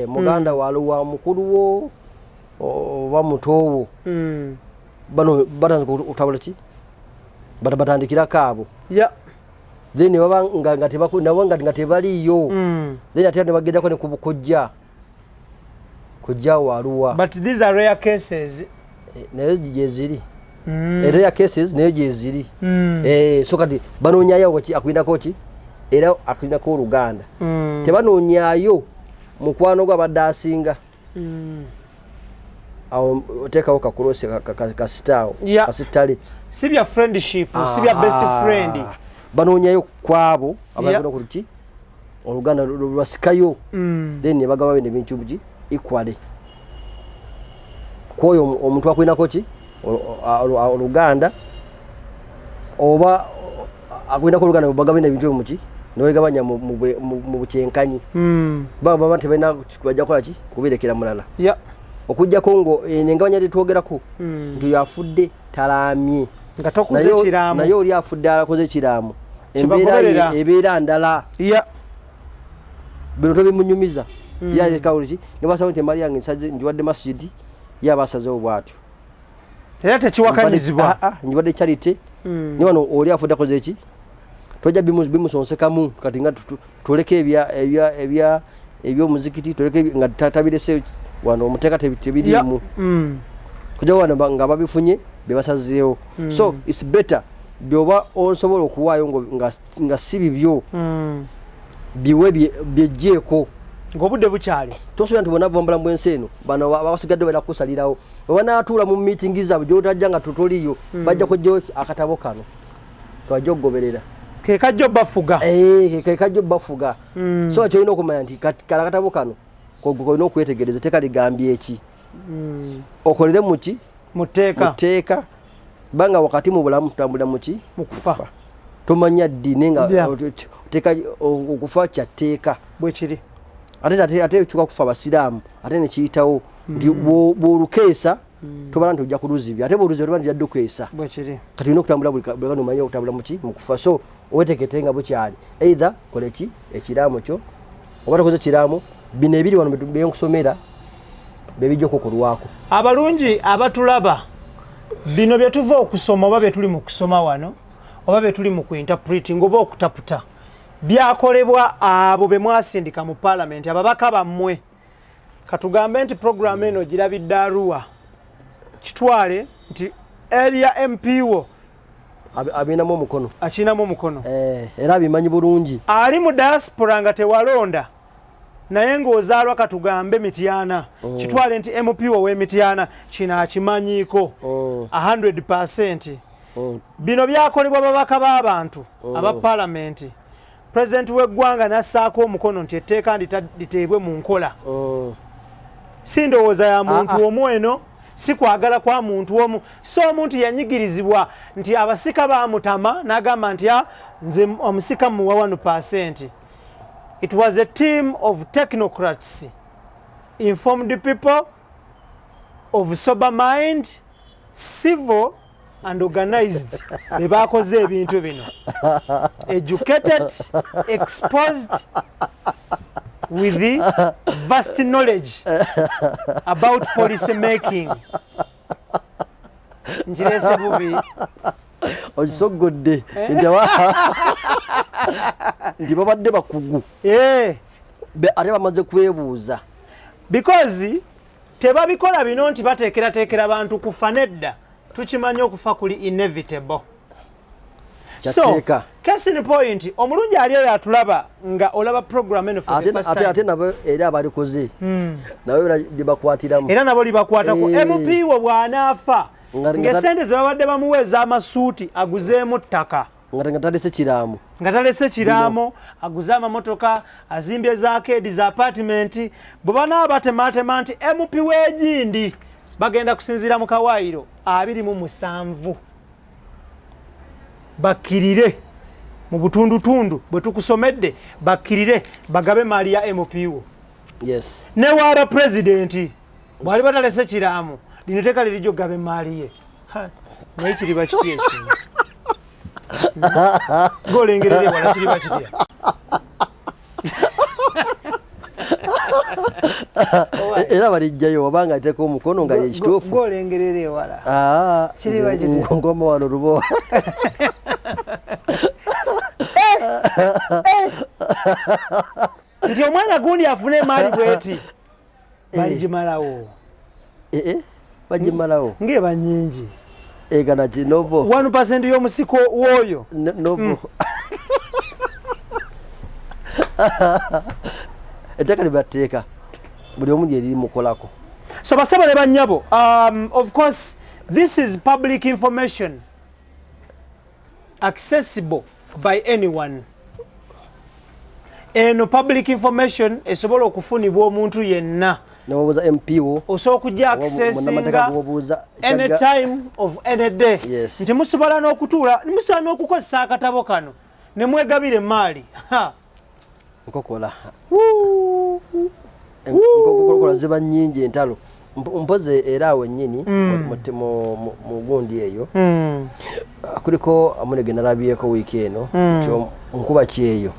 Muganda waluwa mukulu wo oba mutowo. Bano batandika otabula ki? Batandikira kaabo. Yeah. Then baba nga tebaliyo. Then ate ne bagenda ko ne kubukojja. Kujja waluwa. But these are rare cases. Nayo jeziri. Rare cases nayo jeziri. So kati banoonyaayo waki akwinako ki? Era akwinako Oluganda. Tebanoonyaayo mukwano gwa badde asinga. Awo oteekawo kakulosi kasitaawo. Kasitale. Sibya friendship, sibya best friend. Banoonyaayo kwabo abagenda ku ki? Oluganda lwasikayo. Then ne bagaba bene bintu bugi equally. Kwoyo omuntu akwinako ki? Oluganda oba akwinako Oluganda bagaba bene bintu muki? Nowegabanya mu bukyenkanyi. Baba tebena bajja kola ki? Kubirekera mulala. Yeah. Okujjako ngo engabanya tetwogerako nti yafudde talamye. Nga tokuze kiraamu. Naye oli afudde alakoze kiraamu. Embeera ebeera ndala. Yeah. Bino tobimunyumiza. Yaye kawuliki ne basawo nti mali yange nsaze njiwadde masjidi yabasazewo bwatyo. Era tekiwakanizibwa. Njiwadde charity. Ne wano oli afudde akoze ki? Tojja bimusonsekamu kati nga tuleke ebyomuzikiti tuleke nga tatabirese wano omuteeka tebirimu. Kujja wano nga babifunye bebasazeewo so it's better byoba osobola okuwaayo nga si bibyo biwe byejjeeko ng'obudde bukyali tosobola nti bonna bambala mu ensi eno bano basigadde bala kusalirawo bwebanaatuula mu meeting zaabwe gyotajja nga totoliyo bajja kujjawo akatabo kano kebajja okugoberera kekajja bafuga kekajja bafuga so kyolina okumanya nti kala akatabo kano kolina okwetegereza teeka ligambye eki okolere muki mu tteeka banga wakati mu bulamu tutambulira muki mu kufa tomanya ddiini nga teeka okufa kya tteeka bwe kiri ate tuka kufa abasiraamu ate nekiyitawo nti bwolukeesa tobala nti ojja kuluzibya ate bwoluzibya toba nti ojja ddukeesa bwe kiri kati olina okutambula buli kano omanye okutambula muki mu kufa so owetekete nga bukyali either kola ki ekiraamu kyo oba tokoze kiraamu bino ebiri wano byenkusomera bebijja okukolwako abalungi abatulaba bino bye tuva okusoma oba bye tuli mu kusoma wano oba bye tuli mu kuinterpreting oba okutaputa byakolebwa abo be mwasindika mu parliament ababaka bammwe katugambe nti program eno girabidde Arua kitwale nti area MPO abinamu omukono akinamu omukono era abimanyi bulungi ali mu diaspora nga tewalonda naye ng'ozaalwa katugambe Mityana kitwale nti MPO w'Emityana kino akimanyiiko 100%. Bino byakolebwa babaka b'abantu aba parliament president w'eggwanga n'assaako omukono nti etteeka liteebwe mu nkola si ndowooza ya muntu omu eno si kwagala kwa muntu omu so omuntu yanyigirizibwa nti abasika baamutama n'agamba nti nze omusika muwa 1%. It was a team of technocrats, informed people, of sober mind, civil and organized. Bebakoze ebintu bino. Educated, exposed, with the vast knowledge about policy making. Njirese bubi. Ogisoggodde nti babadde bakugu ate bamaze kwebuuza because tebabikola bino nti bateekerateekera bantu kufa nedda tukimanyi okufa kuli inevitable so case in point omulungi ali eyo atulaba nga olaba program eno for the first time ate nabo era abalikoze nabo libakwatiramu era nabo libakwatako MP wo bwanaafa ngesente ze babadde bamuweeza amasuuti aguzeemu ttaka nga talese kiraamo aguze amamotoka azimbye za kedi za apartment bwe banaaba batematema nti MP w'egindi bagenda kusinziira mu kawaayiro 27 bakkirire mu butundutundu bwe tukusomedde bakkirire bagabe maali ya MP wo ne waaba pulezidenti bwali batalese kiraamu lino teeka lirijjo gabe maali ye naye kiriba kiti ekino golengerere wala kiriba kitya era balijjayo obanga ateeka omukono nga yekituufu golengerere wala kiriba kitya ngoma wano lubo nti omwana gundi afune emaali bweti baligimalawo bagimalawo ngeba nyingi egana kinovo 1% y'omusiko w'oyo novo etteeka libateeka buli omu lyeriri mukolako so basaba ne bannyabo of course this is public information accessible by anyone eno public information esobola okufunibwa omuntu yenna nababuuza MPO osobola okujja accessinga anytime of any day nti musobola n'okutuula musobola n'okukozesa akatabo kano ne mwegabira emaali nkokola ziba nnyingi entalo mpoze era awo ennyini mu gundi eyo kuliko amunege nalabyeko wiiki eno nkuba kyeyo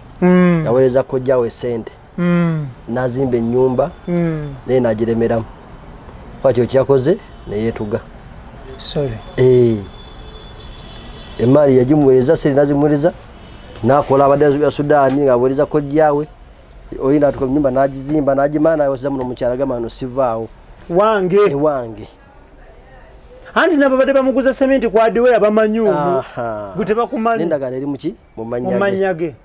yaweereza kojjawe sente nazimba ennyumba naye nagiremeramu kwakyo kyakoze neyeetuga emaali yagimuweereza sente nazimuweereza nakola abadde ya Sudaani ng'aweereza kojjawe oli n'atuka mu nnyumba n'agizimba n'agimala n'ayosiza muno mukyala gamba no sivaawo wange wange anti nabo badde bamuguza sementi kwa diwe abamanyu gute bakumanyi nendagala eri muki mumanyage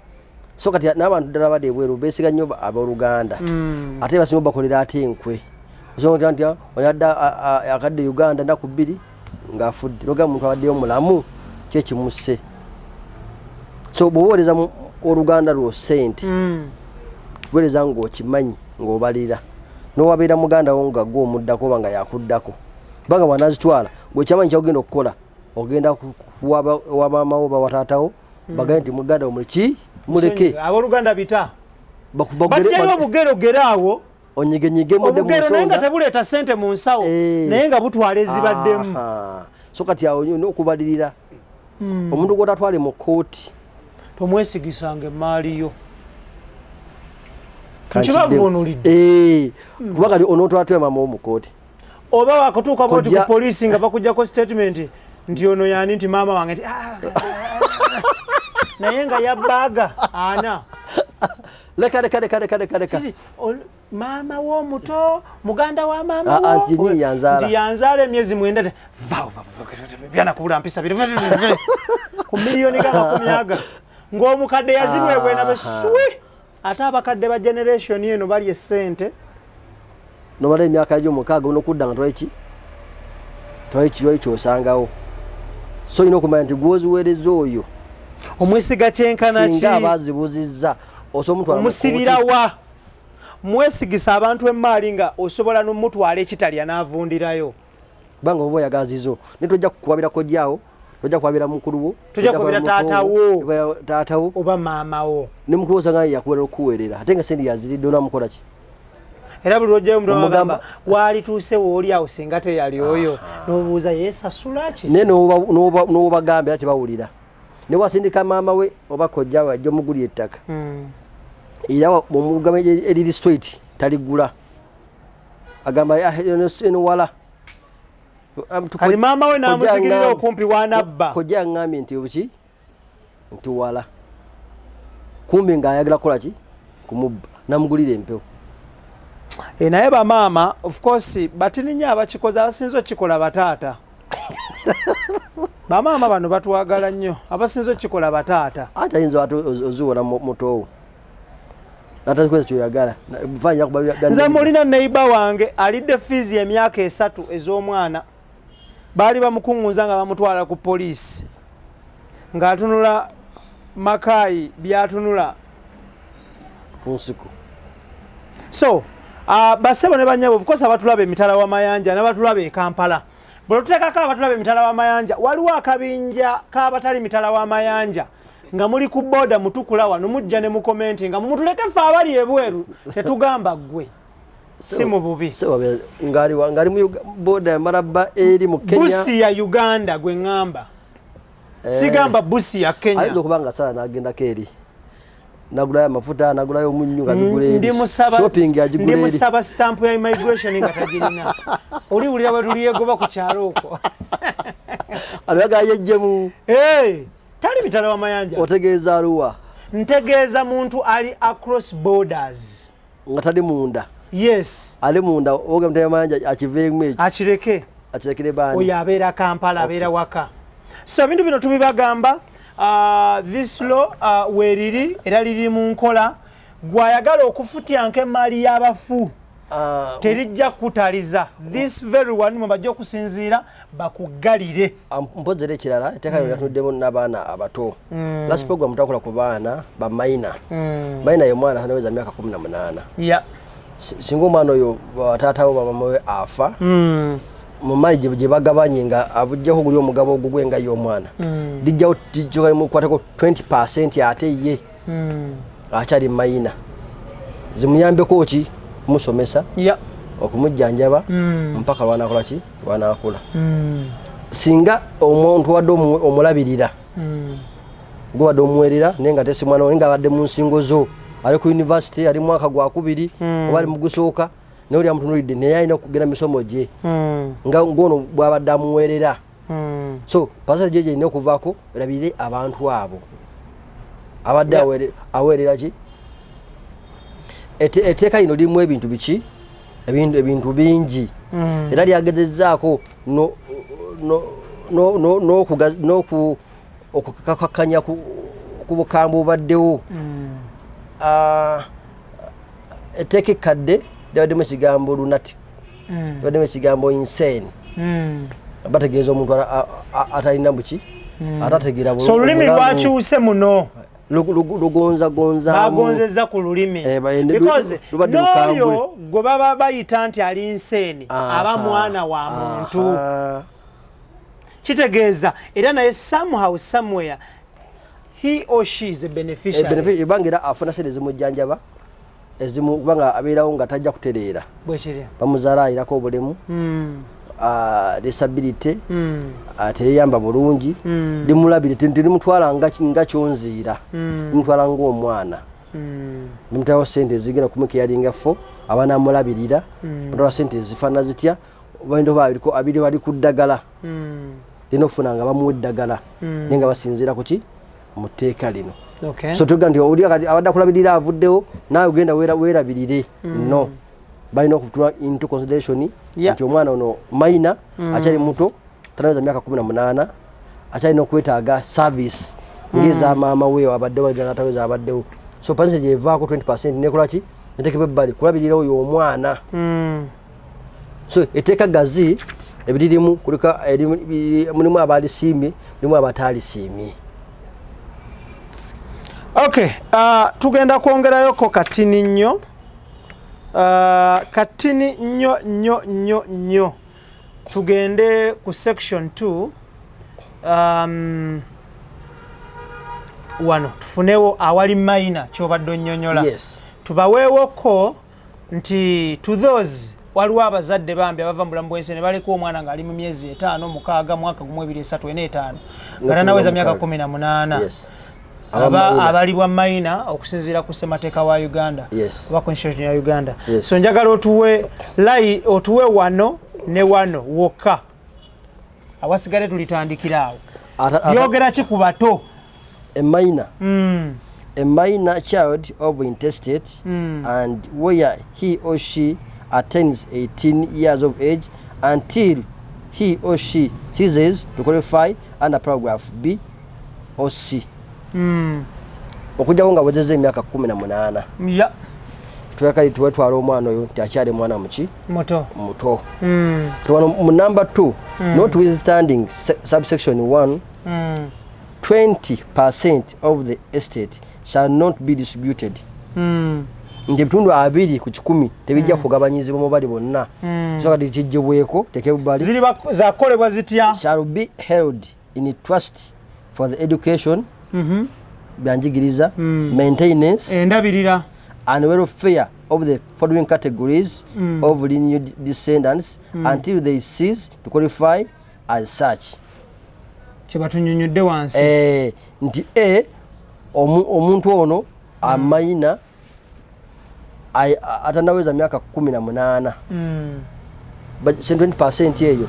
so kati n'abantu ddala badde ebweru beesiga nnyo abooluganda ate basinga bakolera ate enkwe osonga nti oyadda akadde Uganda ndaku 2 ng'afudde loga muntu abaddeyo mulamu kyekimusse so bwowooleza oluganda lwo sente weereza ng'okimanyi ng'obalira n'owabeera muganda wo nga gwe omuddako oba nga yakuddako banga bw'anaazitwala gwekimanyi kyagenda okukola ogenda wa maama wo ba wataatawo bagambye nti muganda wo muleki muleke abooluganda bita bajjayo obugerogere awo onyigenyigemu obugero naye nga tebuleeta ssente mu nsawo naye nga butwala ezibaddemu so kati awo n'okubalirira omuntu gw'otatwale mu kooti tomwesigisanga emaali yo kuba kati onootwatule maama wo mu kooti oba wakutuuka bwoti ku poliisi nga bakuggyako statement nti ono yaani nti maama wange nti naye nga yabbaaga ana leka maama wo muto muganda wa maama wo nti yanzaala emyezi 9 byanakubula mpisa ku miliyoni ga 10 ng'omukadde yazibwebwe nabe swi ate abakadde ba generation eno bali essente nomala emyaka gy'omukaaga onokudda nga twali kyosangawo so olina okumanya nti gwoziweereza oyo omwesiga kyenkana ki singa abaazibuzizza omusibirawa mwesigisa abantu emaali nga osobola n'omutwala ekitalya n'avundirayo kubanga oba oyagazizo naye tojja kukwabira kojjaawo tojja kwabira mukulu wo tojja kwabira taatawo oba maama wo ne mukulu wo osanga yakuwera okuweerera ate nga sendi yaziridde onamukola ki era buli lwojjayo omuntu amugamba waalituuse wooli awo singa teyali oyo n'obuuza yeesasula ki naye n'obagambe era tebawulira ne wasindika maama we oba kojjaawe ajja omugulya ettaka era omugamba eriri straight taligula agamba eno wala kali maama we n'amusigirira okumpi wanabba kojja yaŋŋambye nti obuki nti wala kumbi ng'ayagala kukola ki kumubba namugulira empewo naye bamaama of course batininya abakikoze abasinza okikola bataata bamaama bano batwagala nnyo abasinza okikola bataata ate ayinza oziwona mutoowo natakweza kyoyagala nze mulina neiba wange alidde fiizi emyaka 3 ez'omwana baali bamukuŋŋuza nga bamutwala ku poliisi ng'atunula makaayi byatunula ku nsiko so bassebo ne bannyabo of course abatulaba emitala w'amayanja n'abatulaba e Kampala bwe tuteekako abatulaba emitala w'amayanja waliwo akabinja k'abatali mitala w'amayanja nga muli ku booda mutukula wano mujja ne mu komenti nga mumutuleke ffe abali ebweru tetugamba ggwe si mu bubi ng'ali mu booda yamalabba eri mu Kenya busi ya Uganda gwe ŋŋamba sigamba busi ya Kenya ayinza okuba nga sala n'agendako eri nagulayo amafuta nagulayo omunnyu nga bigula eri shopping agigula eri ndimusaba stamp ya immigration nga tagirina oliwulira bwe tuliyegoba ku kyalo okwo alwaga yejjemu tali mitala w'amayanja otegeeza aluwa ntegeeza muntu ali across borders nga tali munda yes ali munda oga mitala w'amayanja akiveemu ekyo akirekere bani oyo abeera Kampala abeera waka so ebintu bino tubibagamba this law weeriri era liri mu nkola gwayagala okufutyanka emaali y'abafu terijja kutaliza this very one mwebajja okusinziira bakugalire mpozera ekirala etteeka lino lyatuddemu n'abaana abato last program twakola ku baana ba mayina mayina ye mwana tanaweza myaka 18 singa omwana oyo taatawo bamama we afa mu maji gye bagabanye nga abujjaho guli omugabo ogugwe nga y'omwana dijjawo mukwatako 20% ate ye akyali mayina zimuyambeko ki kumusomesa okumujjanjaba mpaka lwanakola ki lwanakula singa omuntu wadde omulabirira gwe wadde omuwerera naye nga tesi mwana nga abadde mu nsingo zo ali ku university ali mwaka gwa 2 oba ali mu gusooka naye oli amutunuulidde naye alina okugenda misomo gye nga ngono bw'abadde amuweerera so pasal gye gyerina okuvaako erabirire abantu abo abadde aweerera ki etteeka lino lirimu ebintu biki ebintu bingi era lyagezezaako okukakakanya ku bukambwe obaddewo. Etteeka ekkadde lyabaddemu ekigambo lunatic, lyabaddemu ekigambo insane. Bategeeza omuntu atalina buki, atategeera bulungi. So olulimi lwakyuse muno. Bagonzeza ku lulimi. Because n'oyo gwe baba bayita nti ali insane aba mwana wa muntu. Kitegeeza era naye somehow somewhere he or she is a beneficiary. Ebangira afuna sente ezimujjanjaba ezimu kubanga abeerawo nga tajja kutereera. Bamuzaala ayirako obulemu. Disability ateyamba bulungi limulabire tilimutwala nga kyonziira limutwala ng'omwana limutawo sente ezigenda kumukeyalinga fo abaana amulabirira mutwala sente ezifaana zitya obainda baliko abiri bali ku ddagala lina okufuna nga bamuwa eddagala naye nga basinziira ku ki mu tteeka lino. So tuga nti oli abadde akulabirira avuddewo naawe ogenda weerabirire no balina okutula into consideration nti omwana ono maina akyali muto tanaweza myaka 18 akyalina okwetaaga service ngeza maama we abaddewo ataweza abaddewo. So percentage evaako 20% nekola ki netekebwa ebbali kulabirira oyo omwana. So etteeka gazi ebiririmu kulika mulimu abalisiimye mulimu abataalisiimye. Okay, tugenda kwongerayoko katini nnyo. Katini nnyo tugende ku section 2. Wano tufunewo awali maina kyobadde nnyonnyola. Tubaweewoko nti to those waliwo abazadde bambi abava mu bulamu bw'ensi ne baliko omwana ng'ali mu myezi 5 6 mwaka 2035 nga tanaweza myaka 18. Abalibwa maina okusinziira ku ssemateeka wa Uganda oba constitution ya Uganda. So njagala otuwe wano ne wano wokka awasigale tulitandikira awo. Yogera ki ku bato? A minor child of intestate and where he or she attains 18 years of age until he or she ceases to qualify under paragraph B or C. Okujjawo nga wezezza emyaka 18 twekali tuwetwala omwana oyo nti akyali mwana muki muto. Mu number 2 notwithstanding subsection 1 20% of the estate shall not be distributed. Nti ebitundu 2 ku 10 tebijja kugabanyizibwa mu bali bonna. So kati kijjibweko tekebali ziri zakolebwa zitya shall be held in trust for the education byanjigiriza maintenance endabirira and welfare of the following categories of lineal descendants until they cease to qualify as such. Kyebatunyonyodde wansi nti omuntu ono amaina atanaweza myaka 18 but 20% eyo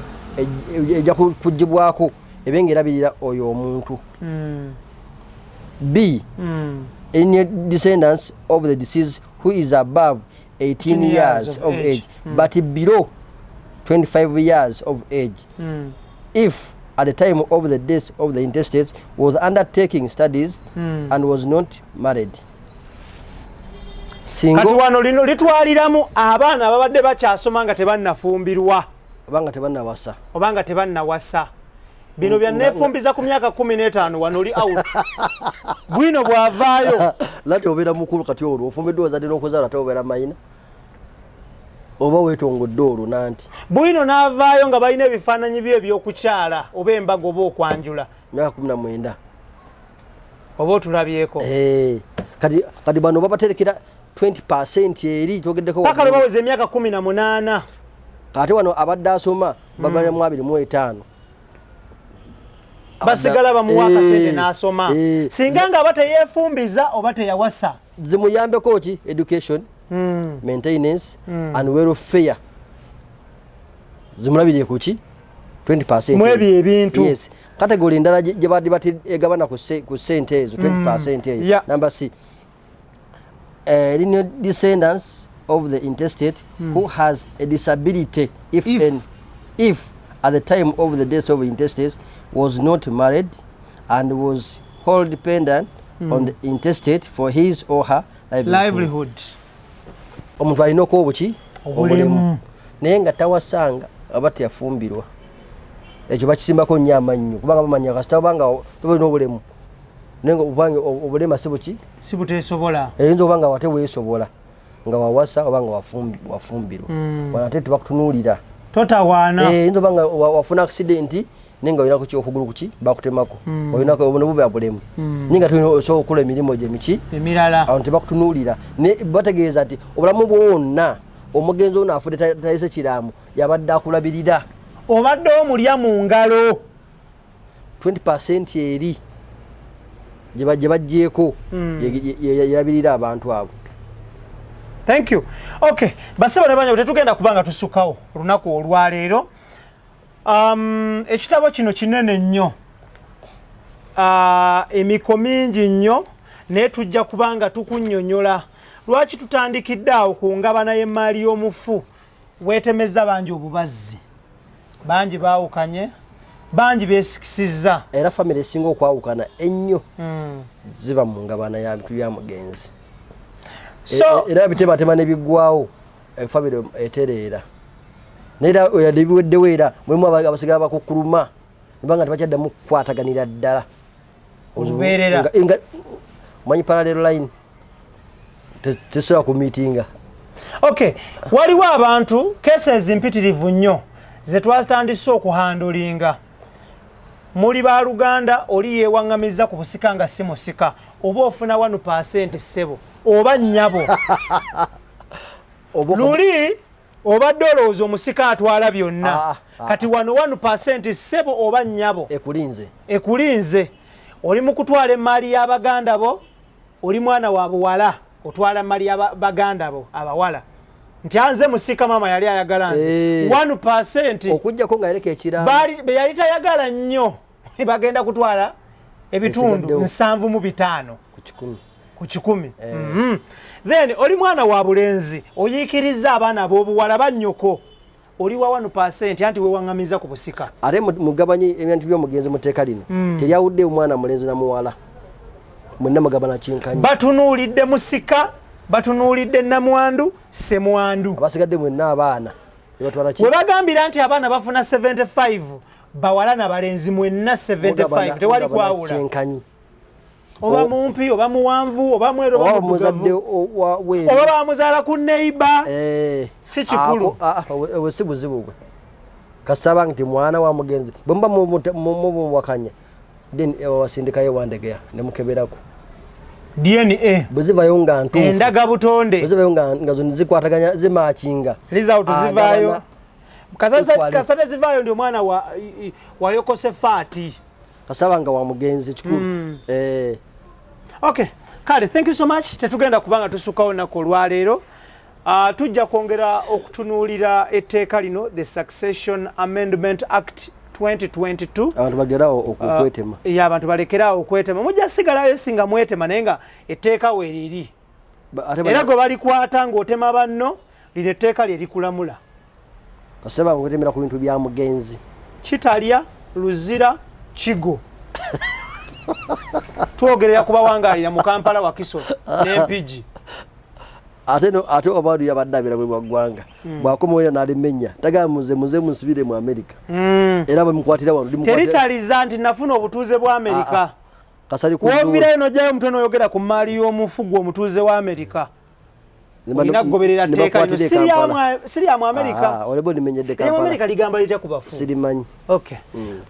ejja kujjibwako ebengerabirira oyo omuntu. B any descendants of the deceased who is above 18 years of age but below 25 years of age if at the time of the death of the intestate was undertaking studies and was not married. Kati wano lino litwaliramu abaana ababadde bakyasoma nga tebannafumbirwa obanga tebannawasa. Bino bya nefumbiza ku myaka 15 wano oli out. Bwino bwavaayo lati obeera mukulu kati olwo ofumbiddwa ozadde n'okuzaala ate obeera mayina oba weetongodde olwo nanti bwino n'avaayo nga balina ebifaananyi bye ebyokukyala oba embaga oba okwanjula myaka 19 oba otulabyeko. Kati bano babaterekera 20% eri togeddeko paka lwe baweza emyaka 18 kati wano abadde asoma babalemu 25 basigala bamuwa akasente n'asoma singa nga bateyeefumbiza oba teyawasa zimuyambeko ki education maintenance and welfare zimulabirire ku ki 20% mu ebyo ebintu. category endala gye badde bategabana ku sente ezo 20% ezo. Number C lineal descendants of the intestate who has a disability if at the time of the death of intestate was not married and was wholly dependent on the intestate for his or her livelihood. Omuntu alina obuki obulemu naye nga tawasanga aba teyafumbirwa ekyo bakisimbako nnyo amannyo kubanga bamanya kasita obanga tobulina obulemu naye nga obanga obulema si buteesobola eyinza obanga wate weesobola nga wawasa obanga wafumbirwa wano ate tebakutunuulira totawaana eyinza obanga wafuna accident naye nga olina okugulu bakutemako olinako obuba bulemu naye nga tulina osobola okukola emirimu gye miki emirala awo tebakutunuulira bategeeza nti obulamu bwonna omugenzi ono afudde talese kiramu yabadde akulabirira obadde omulya mu ngalo 20% eri gye bajjeeko yerabirira abantu abo. Thank you. Okay, basebo ne banya tetugenda kubanga tusukawo lunaku olwaleero. Ekitabo kino kinene nnyo. Emiko mingi nnyo naye tujja kubanga tukunnyonnyola lwaki tutandikidde awo ku ngabana y'emmaali y'omufu weetemezza bangi obubazzi bangi baawukanye bangi beesikisizza era famire esinga okwawukana ennyo ziba mu ngabana ya bintu bya mugenzi era bitematema nebiggwawo famire etereera naera oyadde biweddewo era mulimu abasigala bakukkuluma nibanga tebakyaddamu kukwataganira ddala olubeerera manyi parallel line tesobola kumiitinga. Okay, waliwo abantu cases mpitirivu nnyo ze twatandise okuhandulinga muli ba Luganda oli yeewaŋŋamizza ku busika nga si musika oba ofuna 1% ssebo oba nnyabo luli obadde olowooza omusika atwala byonna kati wano 1% ssebo oba nnyabo ekulinze oli mu kutwala emmaali y'Abaganda bo oli mwana wa buwala otwala emmaali y'Abaganda bo abawala nti anze musika mama yali ayagala nze 1% okujjako nga yaleka ekiramu be yali tayagala nnyo bagenda kutwala ebitundu 7.5 ku 10. Then oli mwana wa bulenzi oyiikiriza abaana ab'obuwala bannyoko oli wa 1% anti weewaŋŋamiza ku busika ate mugabanye ebintu by'omugenzi mu tteeka lino teryawudde omwana mulenzi na muwala mwenna mugabana kinkanyi batunuulidde musika batunuulidde namwandu semwandu abasigadde mwenna abaana we bagambira nti abaana bafuna 75 bawala na balenzi mwenna 75 tewali kwawula oba mumpi oba muwanvu oba mweru oba muzadde oba bamuzaala ku neiba si kikulu we si buzibu bwe kasaba nti mwana wa mugenzi bwemba mubwakanya then wasindikayo wandegeya nemukeberako DNA buzivayo nga ntuufu endaga butonde buzivayo nga zonna zikwataganya zimakinga result zivayo kasate zivayo ndio mwana wayokose faati kasaba nga wa mugenzi kikulu Okay, kale thank you so much tetugenda kubanga tusukawo nako olwaleero tujja kwongera okutunuulira etteeka lino the Succession Amendment Act 2022 abantu bagerawo okwetema abantu balekerawo okwetema mujja sigalayo singa mwetema naye nga etteeka weeriri era gwe balikwata ng'otema banno lino etteeka lye likulamula kasaba ng'otemera ku bintu bya mugenzi kitalya luzira kigo twogerera kubawangaalira mu Kampala Wakiso n'empigi ate obantu yabadde abira bwe bwaggwanga bwakomawo n'alimenya tagala muze musibire mu Amerika era bwemukwatira wano teritaliza nti nafuna obutuuze bwa Amerika woovirayo nojjayo omutwe n'oyogera ku mmaali y'omufu gwe omutuuze wa Amerika olina kugoberera tteeka lino sirya mu Amerika Amerika ligamba litya ku bafu sirimanyi. Okay.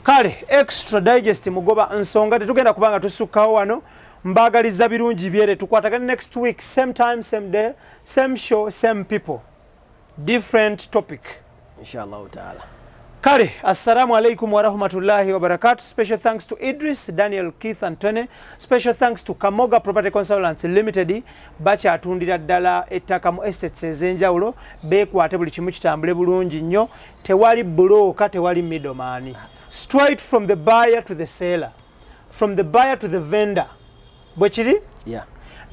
Kale extra digest mugoba nsonga tetugenda kubanga tusukkawo wano mbagaliza birungi byere tukwatagana next week same time same day same show same people different topic inshallah taala. Kale assalamu alaikum wa rahmatullahi wa barakatuh. Special thanks to Idris, Daniel, Keith and Tony. Special thanks to Kamoga Property Consultants Limited bacha atundira ddala ettaka mu estates ezenjawulo beekwate buli kimu kitambule bulungi nnyo tewali broker tewali middleman, straight from the buyer to the seller, from the buyer to the vendor. Bwekiri? Yeah.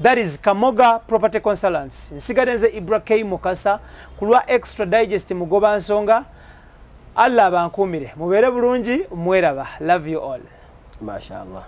That is Kamoga Property Consultants. Nsigadenze IBRAH Mukasa kulwa extra digest mugoba nsonga Allah abankumire mubeere bulungi mweraba love you all mashallah